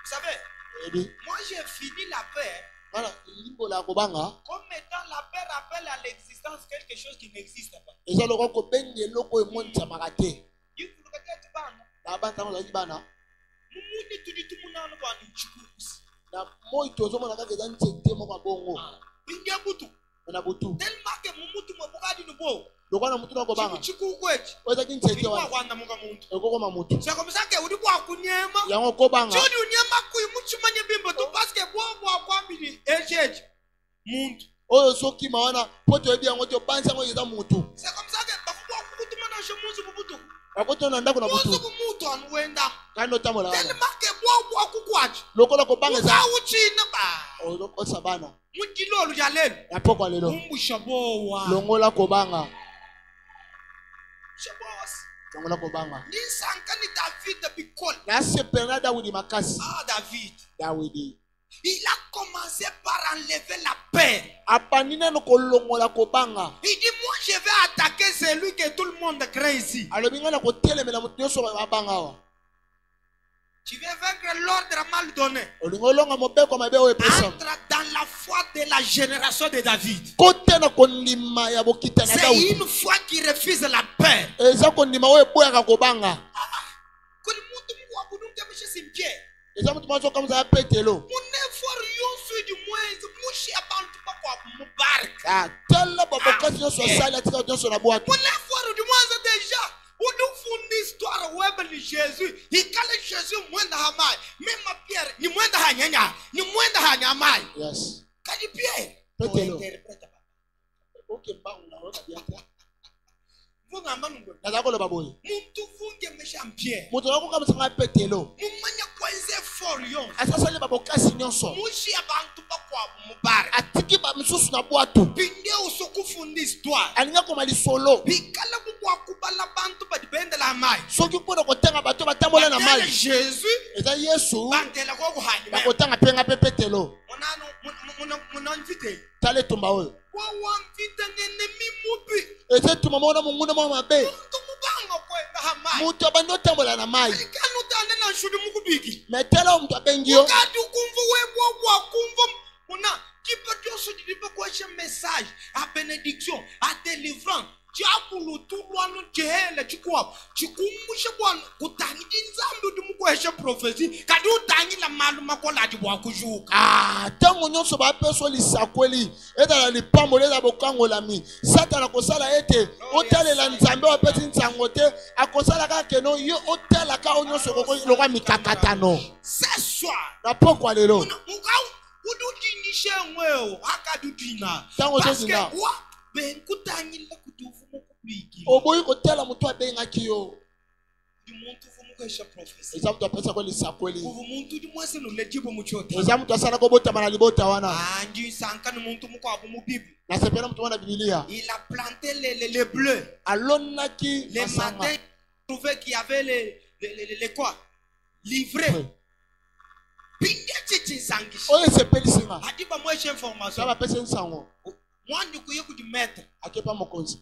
savez, moi j'ai fini la paix. Comme étant la paix rappelle à l'existence quelque chose qui n'existe pas. Tellement que mumutu mabugadi nubo. C'est comme ça que vous dites quoi kunyema. Jodi unyema kuimuchumanye bimbo tu parce que bobo akwambili ejeje. Muntu. Oyo soki mawana poto ebi yango to bansa ngo yeza mutu. C'est comme ça que bakubwa kutuma na shomuzu bubutu. Akotona ndako na butu. Mutu anwenda. Kano tamola. Tellement que bobo akukwaji. Lokola ko banga za. Uchina ba. Oloko sabana. Mutilo lujalo. Apoko lelo. Umbusha bowa. Longola ko banga. Longola ko banga. Ni sankani David bikol. Na sepena Daudi makasi. Ah David. Daudi. Il a commencé par enlever la paix. Il dit moi je vais attaquer celui que tout le monde craint ici. Tu veux vaincre l'ordre mal donné. Entre dans la foi de la génération de David. C'est une foi qui refuse la paix. Histoire web Jésus, il cale Jésus mwenda hamai, même ma Pierre, ni mwenda hanyanya, ni mwenda hanyamai. Yes. Kadi Pierre. Okay, Vunga manungo. Nazako lo baboy. Muntu vunge meshampie. Mutu wako kama sanga petelo. Mumanya kwanze forion. Asasa le babokasi nyonso. Mushi abantu bakwa mubar. Atiki ba misusu na bwatu. Binde usokufundi histoire. Alinga ko mali solo. Bikala bukwa kubala bantu badibende la mai. Soki pono kotenga bato batambola na mai. Jésus. Eza Yesu. Bantela ko kuhanya. Bakotanga penga pepetelo. Monano invite. Tale tumba oyo. Ese tumamona munguna mama be. Mutu abando tambola na mai. Metela mtu abengio. Message à bénédiction, à délivrance. Tu as pour le tout loin tu es le tu quoi tu kumushe bwana kutangi nzambi ndumukweshe prophecy kadi utangi la maluma kola dibwa kujuka tango nyonso ba peso lisakweli etala lipambo leza bokangola mi satana kosala ete otalela nzambe wa pesi nsango te akosala ka keno yo otala ka nyonso kokwa mikakatano c'est soir na pokwa lelo ududinishe ngweo akadudina parce que ben kutangi la kutufumu kubiki oboyi kotela mutu abenga kiyo du muntu fumu kwesha prophecy ezamu apesa ko lisakweli kuvu muntu di mwese no lejibo muchote ezamu asana ko bota bana libota wana nji sanka no muntu muko abumu bibi na sepena mutu wana biblia il a planté les bleus alonaki les matins trouvé qu'il y avait les quoi livrés oyo esepelisinga Adiba moi j'ai information. ça va pesa nsango Moi ndi kuye ku di maître. akepa mokonzi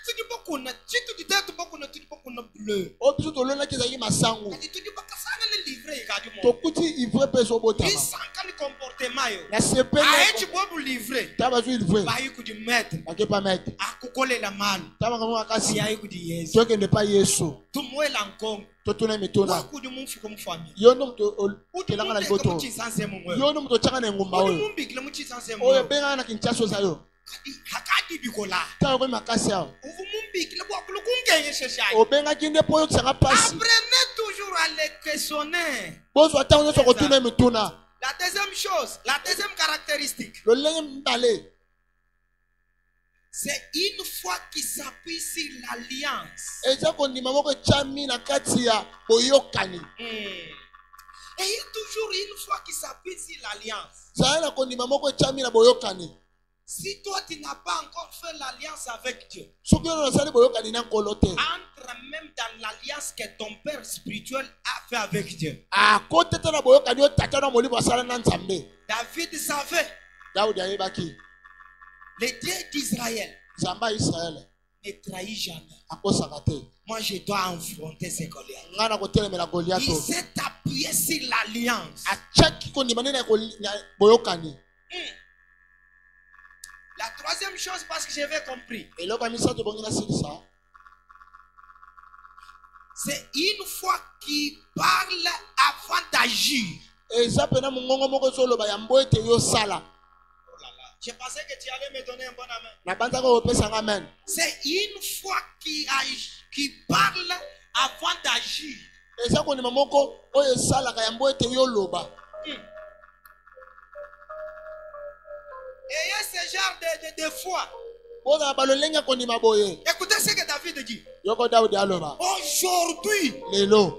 Tu dis beaucoup na tu dis beaucoup na tu dis beaucoup na bleu. o biso tolonaki ezalaki masango Tu dis pas ça le livrer ka di mo. tokuti ivre mpe ezobotama Il sent le comportement yo. nasepeli Ah tu bobu livrer. ta bazwi livre Ba yi ku di maître. akepa maître Akukolela mali. ta makambo makasi Si ayi ku di Yesu. tokende pa yesu Tumwela nkongo. totuna mituna Ku di mumfuko mu famille. yo ndo mutu okelanga na liboto Yo yo ndo mutu otyanga na engumba oyo mumbikile mu chisanse mo. oyo ebengana na kinshasa oza yo Hakadi bikola. ntango koyi makasi awo Uvu mumbikile bwa kulukungeye sheshai. obengaki nde mpo oyokisanga mpasi Apprenez toujours à les questionner. bozwa ntango nyonso kotuna mituna La deuxième chose, la deuxième caractéristique, lolenge mibale c'est une fois qu'il s'appuie sur l'alliance. eza kondima moko etyami na kati ya boyokani Et toujours une fois qu'il s'appuie sur l'alliance. zala na kondima moko etyami na boyokani Si toi tu n'as pas encore fait l'alliance avec Dieu, soki oyo nasali boyokani na nkolo te entre même dans l'alliance que ton père spirituel a fait avec Dieu. akoteta na boyokani oyo tata na molimo asala na nzambe David savait, daudi ayebaki le Dieu d'Israël nzambe ya israele ne trahit jamais. akosaka te Moi je dois affronter ces Goliaths. ngai na kotelemela Il goliato s'est appuyé sur l'alliance. atyaki kondima nde na boyokani La troisième chose, parce que j'avais compris, eloko ya misato ebongi nasilisa c'est une fois qu'il parle avant d'agir. eza pena mongongo moko ezoloba yambo ete yosala Je pensais que tu allais me donner un bon amen. nabanzaka kopesanga amen C'est une fois qu'il parle avant d'agir. eza kondima moko oyo esalaka yambo ete yoloba Ayez ce genre de foi. ozala balolenge ya kondima boye Écoutez ce que David dit. yoko daudi aloba Aujourd'hui, lelo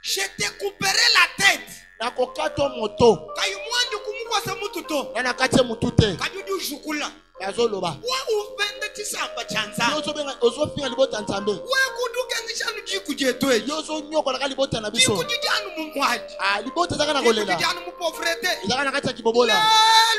je te couperai la tête. nakokata moto Kayumwandu kumukwasa mututo. nga na kati ya motu te Kadudu jukula. nazoloba Wa upende tisamba chanza. ozofinga libota ya nzambe We kuduke ngishanu jikujetwe. yo ozonyokolaka libota na biso Jikujijanu mumwaji. libota ezaka na kolela Jikujijanu mupovrete. ezaka na kati ya kibobola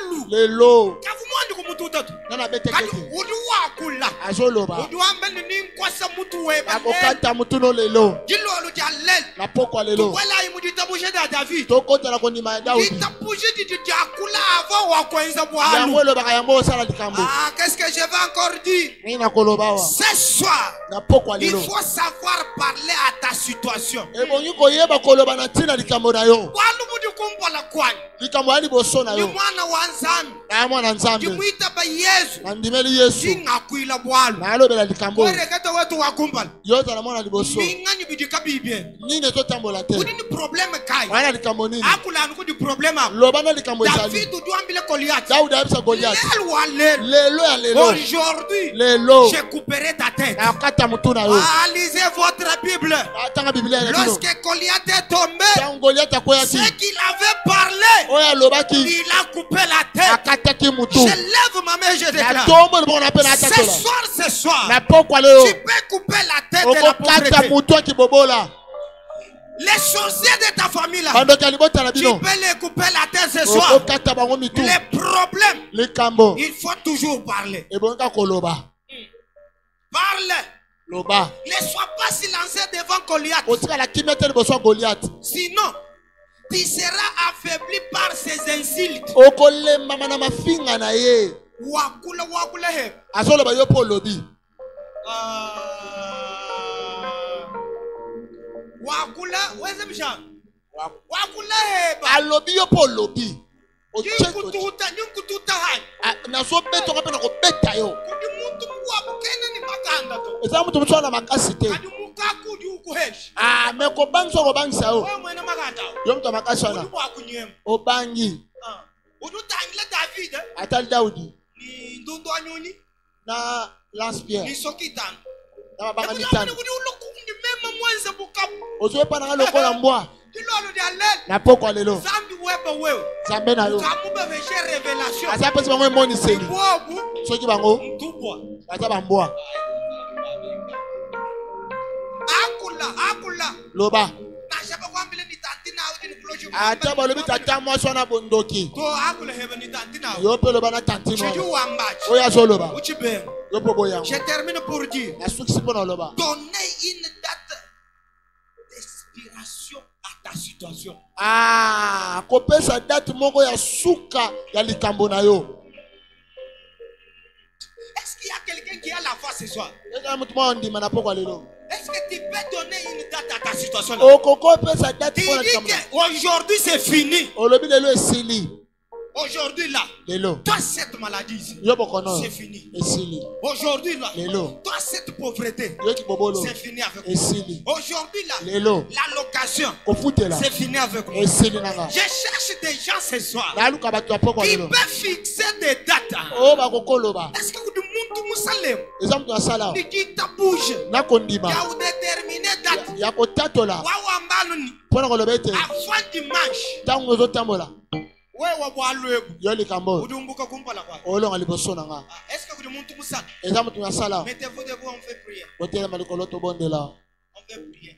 Lelu. lelo Kavumwandu kumututatu. nga na Kadu betekete udu wakula. azoloba Udu ambeni ninkwasa mutu weba. nakokata motuno lelo Jilo alu jalel. na pokwa lelo Wala imuditabushe da David. tokota na kondima ya daudi Ditabushe dijakula avant wakwenza yango bwalu. elobaka yango osala likambo Ah, qu'est-ce que je vais encore dire? ngai nakoloba wa Ce soir, na pokwa il lelo faut savoir parler à ta situation. ebongi koyeba koloba na ntina likambo na yo Walu mudi kumbola kwani. likambo ya liboso na Ni yo mwana wa nzambi. na mwana nzambe Jimuita ba Yesu. nandimeli yesu Jingakwila bwalu. nayalobela likambo oyo. Wereketa wetu wakumbala. yo ozala mwana liboso Minganyi bidika bibye. nini ezotambola te Kudi ni probleme kai. wana likambo nini Akula nukudi probleme. loba na likambo ezali David uduambile Goliath. daudi ayebisa goliati Lelu wa lelu. lelo ya lelo Aujourd'hui, lelo je couperai ta tête. nakata motu na yo Ah, lisez votre Bible. atanga biblia ya bino Lorsque Goliath est tombé, ntango goliati akweyaki ce qu'il avait parlé, oyo alobaki il a coupé la tête. akataki motu Je lève ma main, je déclare. natombo libongo na mpe Ce natatola soir, ce soir, na pokwa lelo tu peux couper la tête de la okokata pauvreté. motu akibobola Les sorciers de ta famille là, bandoki ya libota na tu bino peux les couper la tête ce soir. okokata bango mitu Les problèmes, likambo il faut toujours parler. ebongi koloba Parle. loba Ne sois pas silencieux devant Goliath. otikala kimia te liboso ya goliati Sinon, tu seras affaibli par ses insultes. okolembama na mafinga na ye Wakula he. azoloba yo mpo olobi Wakula, weze msha. Wakula he ba. alobi yo mpo olobi Nyunkututa hai. nazobetoka mpe na kobeta yo Kudi muntu mwa kene ni makanda to. eza mutu mosu wana makasi te Kadi mukaku di ukuheshi. me kobangisa okobangisa yo Wewe mwene makanda. yo mutu ya makasi wana Udi wakunyema. obangi Udutangile David atali daudi ni ndundu anyuni na lance pierre ni sokitan. na mabanga mitano Udi ulukundi mema mwenze bukapu. ozoyepananga lokola mbwa Dilolo di alel. na pokwa lelo Zambi webe wewe. nzambe na yo Kamube veshe revelation. aza apesi bango emoniseli Ibobu soki bango mtubwa. baza bambwa Akula. loba Nashaba kwambile ni tanti ata balobi tata mwasi wana bondoki yo pe loba na tantine oyo azoloba yo po boyango. Je termine pour dire, nasukisi mpo na oloba donner une date d'expiration à ta situation. kopesa date moko ya suka ya likambo na yo. Est-ce qu'il y a quelqu'un qui a la foi ce soir? Est-ce que tu peux donner une date à ta situation? Tu dis qu'aujourd'hui c'est fini. Aujourd'hui là, toi cette maladie ici, c'est fini. Aujourd'hui là, toi cette pauvreté, c'est fini avec moi. Aujourd'hui là, la location, c'est fini avec moi. Je cherche des gens ce soir qui peuvent fixer des dates. Est-ce que vous tu dis ta bouche, il y a une déterminée date. Avant dimanche. Est-ce que vous mettez-vous debout, on fait prier. On fait prier.